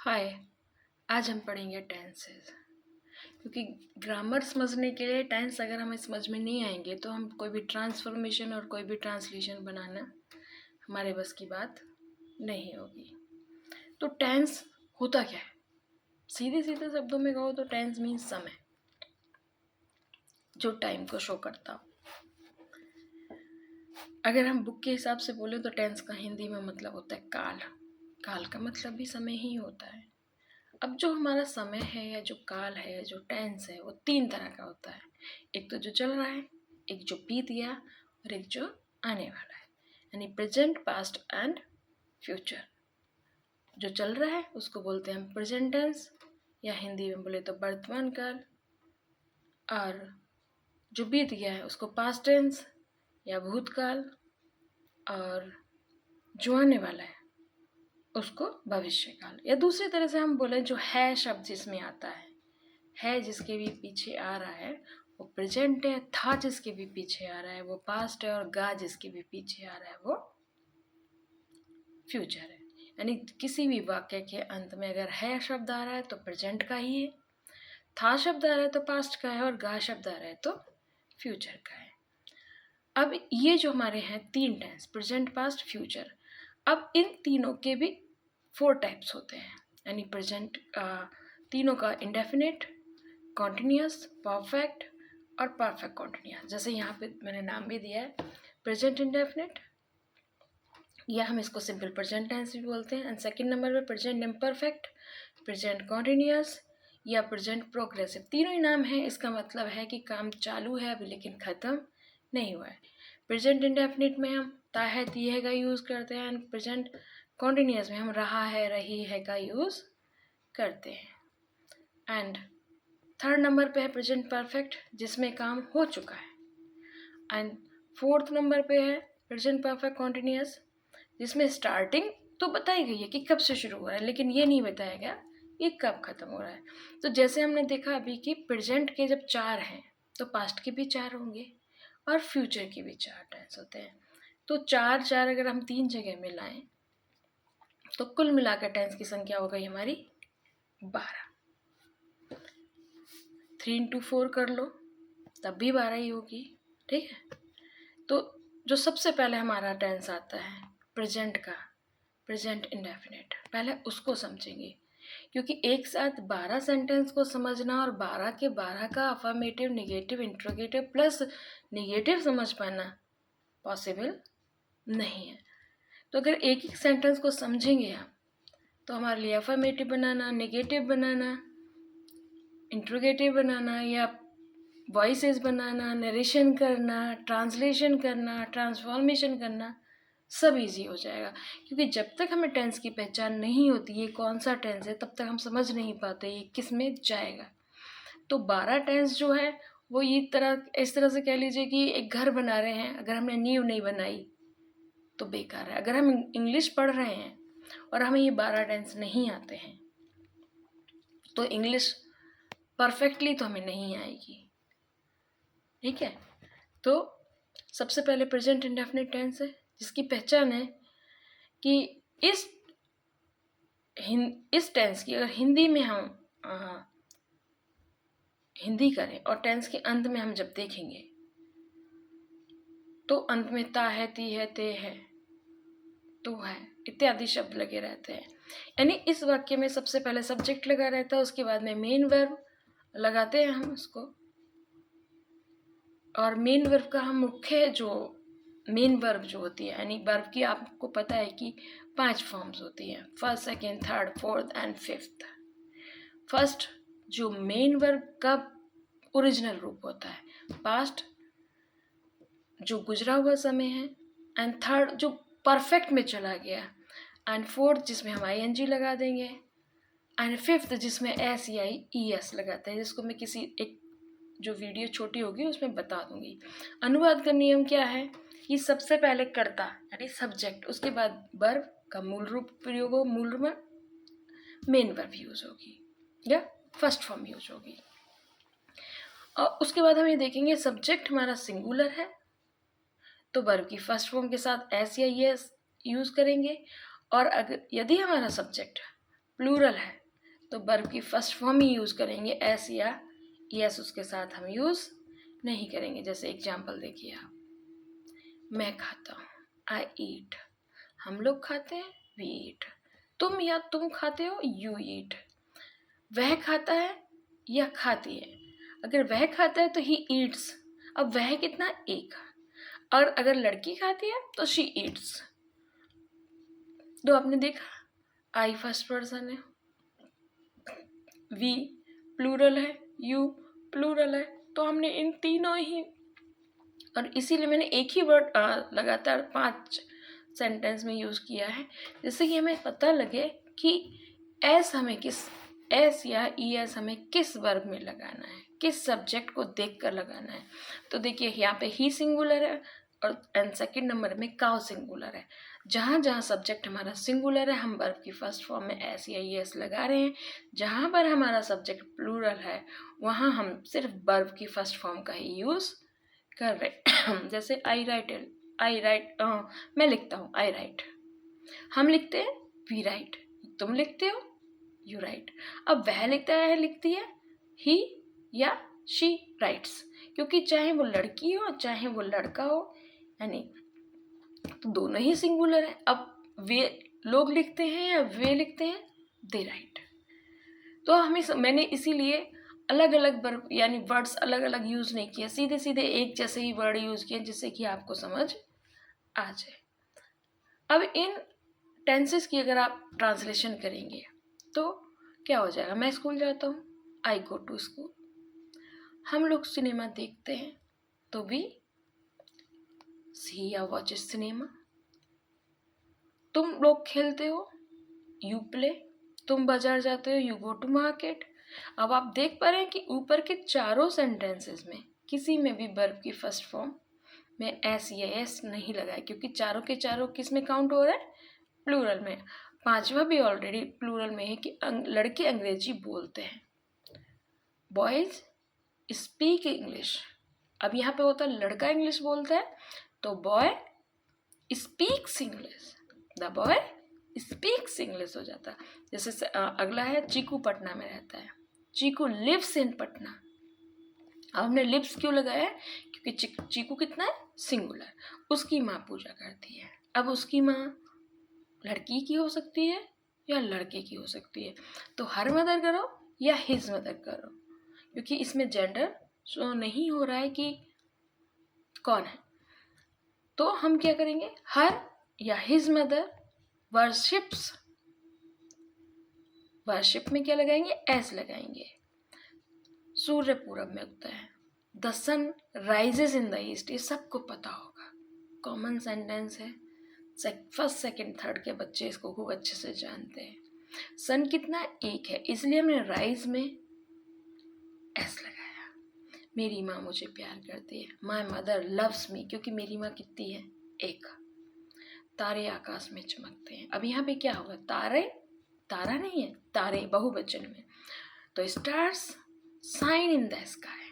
हाय। आज हम पढ़ेंगे टेंसेस। क्योंकि ग्रामर समझने के लिए टेंस अगर हमें समझ में नहीं आएंगे तो हम कोई भी ट्रांसफॉर्मेशन और कोई भी ट्रांसलेशन बनाना हमारे बस की बात नहीं होगी। तो टेंस होता क्या है? सीधे सीधे शब्दों में कहो तो टेंस मीन्स समय, जो टाइम को शो करता हो। अगर हम बुक के हिसाब से बोले तो टेंस का हिंदी में मतलब होता है काल। काल का मतलब भी समय ही होता है। अब जो हमारा समय है या जो काल है, जो टेंस है, वो तीन तरह का होता है। एक तो जो चल रहा है, एक जो बीत गया और एक जो आने वाला है, यानी प्रेजेंट, पास्ट एंड फ्यूचर। जो चल रहा है उसको बोलते हैं हम प्रेजेंट टेंस, या हिंदी में बोले तो वर्तमान काल। और जो बीत गया है उसको पास्ट टेंस या भूतकाल। और जो आने वाला है उसको भविष्य काल। या दूसरी तरह से हम बोले जो है शब्द जिसमें आता है जिसके भी पीछे आ रहा है वो प्रेजेंट है, था जिसके भी पीछे आ रहा है वो पास्ट है, और गा जिसके भी पीछे आ रहा है वो फ्यूचर है। यानी किसी भी वाक्य के अंत में अगर है शब्द आ रहा है तो प्रेजेंट का ही है, था शब्द आ रहा है तो पास्ट का है, और गा शब्द आ रहा है तो फ्यूचर का है। अब ये जो हमारे हैं तीन टेंस, प्रेजेंट, पास्ट, फ्यूचर। अब इन तीनों के भी 4 टाइप्स होते हैं। यानी प्रेजेंट तीनों का इंडेफिनिट, कॉन्टिन्यूस, परफेक्ट और परफेक्ट कॉन्टिन्यूस। जैसे यहाँ पे मैंने नाम भी दिया है प्रेजेंट इंडेफिनिट, या हम इसको सिंपल प्रेजेंट टेंस भी बोलते हैं। एंड सेकंड नंबर पे प्रेजेंट इम्परफेक्ट, प्रेजेंट कॉन्टिन्यूस या प्रेजेंट प्रोग्रेसिव। तीनों ही नाम है, इसका मतलब है कि काम चालू है अभी लेकिन ख़त्म नहीं हुआ है। प्रेजेंट इंडेफिनिट में हम ता है, ती है का यूज़ करते हैं। एंड प्रेजेंट कॉन्टिन्यूस में हम रहा है, रही है का यूज़ करते हैं। एंड थर्ड नंबर पे है प्रेजेंट परफेक्ट, जिसमें काम हो चुका है। एंड फोर्थ नंबर पे है प्रेजेंट परफेक्ट कॉन्टिन्यूस, जिसमें स्टार्टिंग तो बताई गई है कि कब से शुरू हो रहा है, लेकिन ये नहीं बताया गया ये कब ख़त्म हो रहा है। तो जैसे हमने देखा अभी कि प्रेजेंट के जब 4 हैं तो पास्ट के भी 4 होंगे और फ्यूचर के भी 4 टेंस होते हैं। तो 4 4 अगर हम 3 जगह में लाएं तो कुल मिलाकर टेंस की संख्या हो गई हमारी 12। 3 इंटू 4 कर लो तब भी 12 ही होगी। ठीक है। तो जो सबसे पहले हमारा टेंस आता है प्रेजेंट का, प्रेजेंट इंडेफिनिट, पहले उसको समझेंगे। क्योंकि एक साथ 12 सेंटेंस को समझना और 12 के 12 का affirmative, negative, interrogative plus negative समझ पाना पॉसिबल नहीं है। तो अगर एक एक सेंटेंस को समझेंगे आप तो हमारे लिए अफर्मेटिव बनाना, नेगेटिव बनाना, इंट्रोगेटिव बनाना या वॉइसेस बनाना, नरेशन करना, ट्रांसलेशन करना, ट्रांसफॉर्मेशन करना सब इजी हो जाएगा। क्योंकि जब तक हमें टेंस की पहचान नहीं होती ये कौन सा टेंस है तब तक हम समझ नहीं पाते ये किस में जाएगा। तो 12 टेंस जो है वो ये इस तरह से कह लीजिए कि एक घर बना रहे हैं, अगर हमने नींव नहीं बनाई तो बेकार है। अगर हम इंग्लिश पढ़ रहे हैं और हमें ये 12 टेंस नहीं आते हैं तो इंग्लिश परफेक्टली तो हमें नहीं आएगी। ठीक है। तो सबसे पहले प्रेजेंट इंडेफिनिट टेंस है, जिसकी पहचान है कि इस टेंस की अगर हिंदी में हम हिंदी करें और टेंस के अंत में हम जब देखेंगे तो अंत में ता है, ती है, ते है, तो है इत्यादि शब्द लगे रहते हैं। यानी इस वाक्य में सबसे पहले सब्जेक्ट लगा रहता है, उसके बाद में मेन वर्ब लगाते हैं हम उसको। और मेन वर्ब का हम मुख्य जो मेन वर्ब जो होती है, यानी वर्ब की आपको पता है कि 5 फॉर्म्स होती हैं, first, second, third, fourth and fifth. First जो मेन वर्ब का ओरिजिनल रूप होता है, पास्ट जो गुजरा हुआ समय है, एंड थर्ड जो परफेक्ट में चला गया, एंड फोर्थ जिसमें हम ING लगा देंगे, एंड फिफ्थ जिसमें SEIES लगाते हैं, जिसको मैं किसी एक जो वीडियो छोटी होगी उसमें बता दूंगी। अनुवाद का नियम क्या है कि सबसे पहले कर्ता यानी सब्जेक्ट, उसके बाद वर्ब का मूल रूप प्रयोग हो, मूल रूप में मेन वर्ब यूज होगी या फर्स्ट फॉर्म यूज होगी। और उसके बाद हम ये देखेंगे सब्जेक्ट हमारा सिंगुलर है तो वर्ब की फर्स्ट फॉर्म के साथ SEIES यूज करेंगे। और अगर यदि हमारा सब्जेक्ट प्लूरल है तो वर्ब की फर्स्ट फॉर्म ही यूज़ करेंगे, एस या एस उसके साथ हम यूज़ नहीं करेंगे। जैसे एग्जाम्पल देखिए आप, मैं खाता हूँ, आई ईट, हम लोग खाते हैं, वी ईट, तुम या तुम खाते हो, यू ईट, वह खाता है या खाती है, अगर वह खाता है तो ही ईट्स, अब वह कितना, एक, और अगर लड़की खाती है तो शी ईट्स। तो आपने देखा आई फर्स्ट पर्सन है, वी प्लूरल है, यू प्लूरल है, तो हमने इन तीनों ही, और इसीलिए मैंने एक ही वर्ड लगातार 5 सेंटेंस में यूज़ किया है, जिससे कि हमें पता लगे कि एस हमें किस, एस या ई एस हमें किस वर्ब में लगाना है, किस सब्जेक्ट को देखकर लगाना है। तो देखिए यहाँ पे ही सिंगुलर है और एंड सेकंड नंबर में काउ सिंगुलर है। जहाँ जहाँ सब्जेक्ट हमारा सिंगुलर है हम वर्ब की फर्स्ट फॉर्म में एस या ई एस लगा रहे हैं, जहाँ पर हमारा सब्जेक्ट प्लूरल है वहाँ हम सिर्फ वर्ब की फर्स्ट फॉर्म का ही यूज़ कर रहे। जैसे आई राइट, मैं लिखता हूँ, आई राइट, हम लिखते हैं, वी राइट, तुम लिखते हो, यू राइट, अब वह लिखता है, लिखती है, ही या शी राइट्स, क्योंकि चाहे वो लड़की हो चाहे वो लड़का हो, यानी तो दोनों ही सिंगुलर है। अब वे लोग लिखते हैं या वे लिखते हैं, दे राइट। तो मैंने इसीलिए अलग अलग वर्ब यानी वर्ड्स अलग अलग यूज़ नहीं किए, सीधे सीधे एक जैसे ही वर्ड यूज़ किए जिससे कि आपको समझ आ जाए। अब इन टेंसेस की अगर आप ट्रांसलेशन करेंगे तो क्या हो जाएगा, मैं स्कूल जाता हूँ, आई गो टू स्कूल, हम लोग सिनेमा देखते हैं तो वी सी या वॉच सिनेमा, तुम लोग खेलते हो, यू प्ले, तुम बाजार जाते हो, यू गो टू मार्केट। अब आप देख पा रहे हैं कि ऊपर के चारों सेंटेंसेस में किसी में भी वर्ब की फर्स्ट फॉर्म में एस या एस नहीं लगा है, क्योंकि चारों के चारों किस में काउंट हो रहा है, प्लूरल में। पांचवा भी ऑलरेडी प्लूरल में है कि लड़के अंग्रेजी बोलते हैं, बॉयज स्पीक इंग्लिश। अब यहाँ पे होता है लड़का इंग्लिश बोलता है तो boy speaks English, the boy speaks English हो जाता है। जैसे अगला है, चीकू पटना में रहता है, चीकू लिव्स इन पटना। अब हमने लिव्स क्यों लगाया है, क्योंकि चीकू कितना है, सिंगुलर, उसकी माँ पूजा करती है। अब उसकी माँ लड़की की हो सकती है या लड़के की हो सकती है, तो हर मदर करो या हिज मदर करो, क्योंकि इसमें जेंडर शो नहीं हो रहा है कि कौन है। तो हम क्या करेंगे, हर या हिज मदर वर्शिप्स, वर्शिप में क्या लगाएंगे, एस लगाएंगे। सूर्य पूरब में उगता है, the sun rises in the east, ये सबको पता होगा, कॉमन सेंटेंस है, फर्स्ट सेकंड थर्ड के बच्चे इसको खूब अच्छे से जानते हैं। सन कितना, एक है, इसलिए हमने राइज में एस लगाया। मेरी माँ मुझे प्यार करती है, माई मदर लव्स मी, क्योंकि मेरी माँ कितनी है, एक। तारे आकाश में चमकते हैं, अब यहाँ पे क्या होगा, तारे, तारा नहीं है, तारे बहुवचन में, तो stars shine in the sky.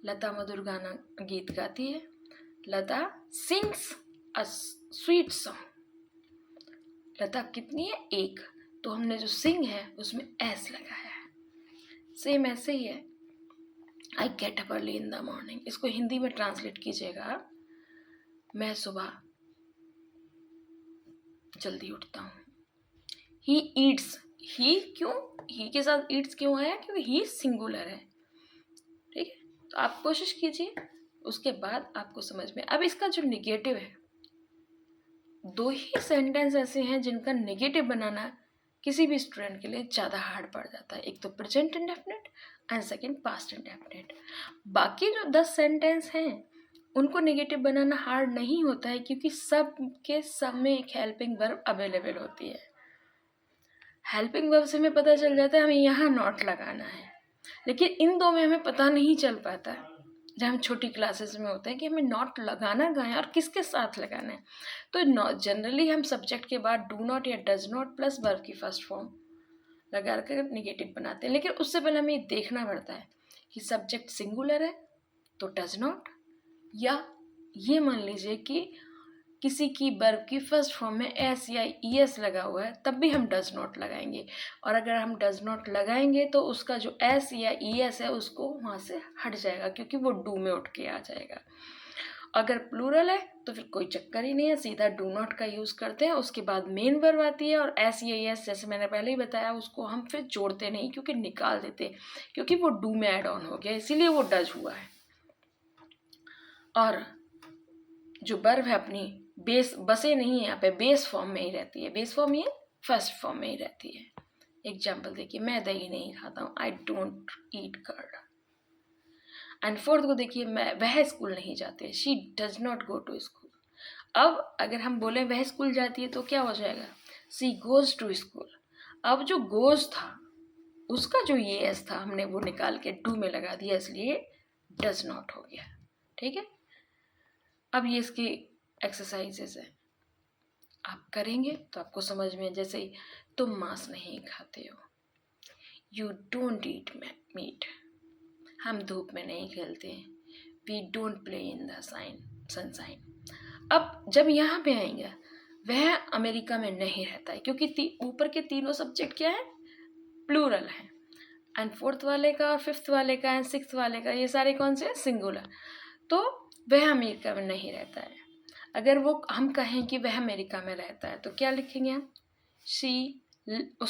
Lata मधुर गाना गीत गाती है, Lata sings a sweet song, Lata कितनी है, एक, तो हमने जो सिंग है उसमें एस लगाया है। सेम ऐसे ही है, I get up early in the morning, इसको हिंदी में ट्रांसलेट कीजिएगा, मैं सुबह जल्दी उठता हूँ। ही ईट्स, ही क्यों, ही के साथ ईट्स क्यों आया, क्योंकि ही सिंगुलर है, ठीक है। तो आप कोशिश कीजिए, उसके बाद आपको समझ में। अब इसका जो निगेटिव है, दो ही सेंटेंस ऐसे हैं जिनका नेगेटिव बनाना किसी भी स्टूडेंट के लिए ज़्यादा हार्ड पड़ जाता है, एक तो present indefinite and second past indefinite. बाकी जो 10 सेंटेंस हैं उनको नेगेटिव बनाना हार्ड नहीं होता है, क्योंकि सब के सब में एक हेल्पिंग वर्ब अवेलेबल होती है। हेल्पिंग वर्ब से हमें पता चल जाता है हमें यहाँ नॉट लगाना है, लेकिन इन दो में हमें पता नहीं चल पाता जब हम छोटी क्लासेस में होते हैं कि हमें नॉट लगाना कहाँ है और किसके साथ लगाना है। तो जनरली हम सब्जेक्ट के बाद डू नॉट या डज नॉट प्लस वर्ब की फर्स्ट फॉर्म लगा कर निगेटिव बनाते हैं, लेकिन उससे पहले हमें ये देखना पड़ता है कि सब्जेक्ट सिंगुलर है तो डज नॉट, या ये मान लीजिए कि किसी की वर्ब की फर्स्ट फॉर्म में एस या ई एस लगा हुआ है तब भी हम डज नॉट लगाएंगे, और अगर हम डज नॉट लगाएंगे तो उसका जो एस या ई एस है उसको वहाँ से हट जाएगा, क्योंकि वो डू में उठ के आ जाएगा। अगर प्लूरल है तो फिर कोई चक्कर ही नहीं है, सीधा डू नॉट का यूज़ करते हैं, उसके बाद मेन वर्ब आती है, और एस या एस जैसे मैंने पहले ही बताया उसको हम फिर जोड़ते नहीं, क्योंकि निकाल देते हैं, क्योंकि वो डू में ऐड ऑन हो गया, इसीलिए वो डज हुआ है। और जो वर्ब है अपनी बेस बसे नहीं है यहाँ पे, बेस फॉर्म में ही रहती है। बेस फॉर्म ये फर्स्ट फॉर्म में ही रहती है। एग्जाम्पल देखिए, मैं दही नहीं खाता हूँ, I don't eat curd. And fourth को देखिए, मैं वह स्कूल नहीं जाती है, she does not go to school. अब अगर हम बोले वह स्कूल जाती है तो क्या हो जाएगा, सी गोज टू स्कूल। अब जो गोज था उसका जो ये एस था हमने वो निकाल के टू में लगा दिया, इसलिए डज नॉट हो गया। ठीक है, अब ये इसकी एक्सरसाइजेस है, आप करेंगे तो आपको समझ में, जैसे तुम मांस नहीं खाते हो, यू डोंट ईट मीट, हम धूप में नहीं खेलते, we don't play in the sunshine. अब जब यहाँ पे आएंगे, वह अमेरिका में नहीं रहता है, क्योंकि ऊपर के तीनों सब्जेक्ट क्या है, प्लूरल है, एंड फोर्थ वाले का और फिफ्थ वाले का एंड सिक्स्थ वाले का ये सारे कौन से हैं, सिंगुलर। तो वह अमेरिका में नहीं रहता है। अगर वो हम कहें कि वह अमेरिका में रहता है तो क्या लिखेंगे हम,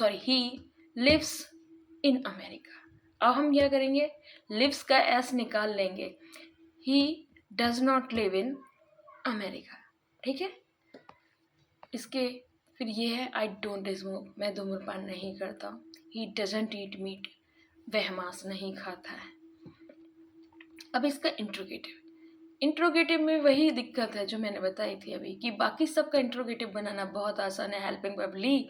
ही लिव्स इन अमेरिका। अब हम क्या करेंगे, लिव्स का एस निकाल लेंगे, he does not live in America. ठीक है, इसके फिर ये है, आई डोंट स्मोक, मैं धूम्रपान नहीं करता हूँ, ही डजंट ईट मीट, वह मांस नहीं खाता है। अब इसका इंट्रोगेटिव में वही दिक्कत है जो मैंने बताई थी अभी, कि बाकी सबका इंट्रोगेटिव बनाना बहुत आसान है। हेल्पिंग वर्ब ली,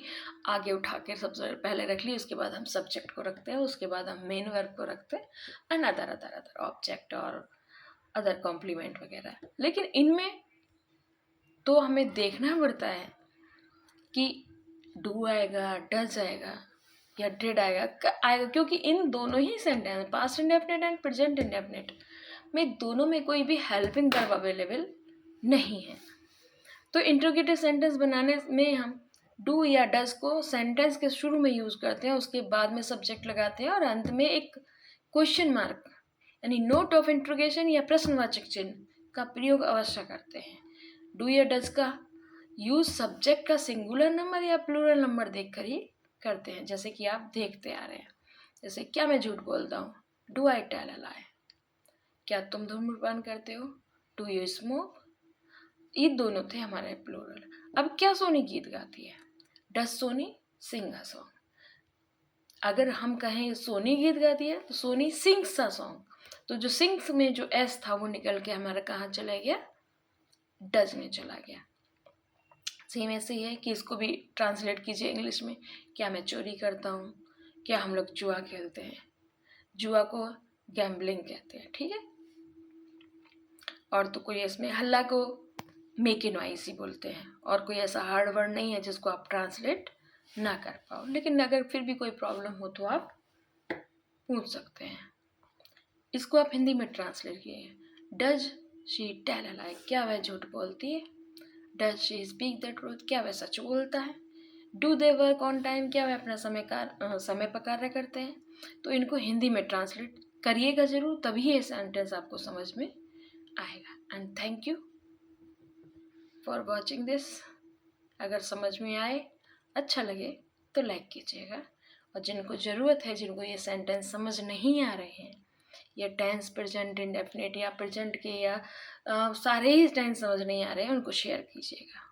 आगे उठा के सबसे पहले रख ली, उसके बाद हम सब्जेक्ट को रखते हैं, उसके बाद हम मेन वर्ब को रखते हैं, एंड अदर ऑब्जेक्ट और अदर कॉम्प्लीमेंट वगैरह। लेकिन इनमें तो हमें देखना पड़ता है कि डू आएगा, डज आएगा या डिड आएगा, क्योंकि इन दोनों ही sentence, past indefinite and present indefinite में, दोनों में कोई भी हेल्पिंग वर्ब अवेलेबल नहीं है। तो इंट्रोगेटिव सेंटेंस बनाने में हम डू या डज को सेंटेंस के शुरू में यूज करते हैं, उसके बाद में सब्जेक्ट लगाते हैं, और अंत में एक क्वेश्चन मार्क यानी नोट ऑफ इंट्रोगेशन या प्रश्नवाचक चिन्ह का प्रयोग अवश्य करते हैं। डू या डज का यूज सब्जेक्ट का सिंगुलर नंबर या प्लूरल नंबर देखकर ही करते हैं, जैसे कि आप देखते आ रहे हैं। जैसे, क्या मैं झूठ बोलता हूँ, डू आई टेल अ लाई, क्या तुम धूम्रपान करते हो, डू यू स्मोक। ये दोनों थे हमारे प्लूरल। अब क्या सोनी गीत गाती है, does Soni sing a song. अगर हम कहें सोनी गीत गाती है तो सोनी सिंग्स अ सॉन्ग, तो जो सिंग्स में जो एस था वो निकल के हमारा कहाँ चला गया, डज में चला गया। सेम ऐसे ही है कि इसको भी ट्रांसलेट कीजिए इंग्लिश में, क्या मैं चोरी करता हूँ, क्या हम लोग जुआ खेलते हैं, जुआ को गैम्बलिंग कहते हैं। ठीक है, और तो कोई इसमें हल्ला को मेक ए नॉइस ही बोलते हैं, और कोई ऐसा हार्ड वर्ड नहीं है जिसको आप ट्रांसलेट ना कर पाओ। लेकिन अगर फिर भी कोई प्रॉब्लम हो तो आप पूछ सकते हैं। इसको आप हिंदी में ट्रांसलेट किए, डज शी टेल अ लाई, क्या वह झूठ बोलती है, does she speak the truth, क्या वह सच बोलता है, do they work on time, क्या वह अपना समय पर कार्य करते हैं। तो इनको हिंदी में ट्रांसलेट करिएगा ज़रूर, तभी ये सेंटेंस आपको समझ में आएगा। And thank you for watching this. अगर समझ में आए, अच्छा लगे तो लाइक कीजिएगा, और जिनको ज़रूरत है, जिनको ये सेंटेंस समझ नहीं आ रहे हैं, या टेंस प्रेजेंट इंडेफिनिट या प्रेजेंट के या सारे ही टेंस समझ नहीं आ रहे हैं, उनको शेयर कीजिएगा।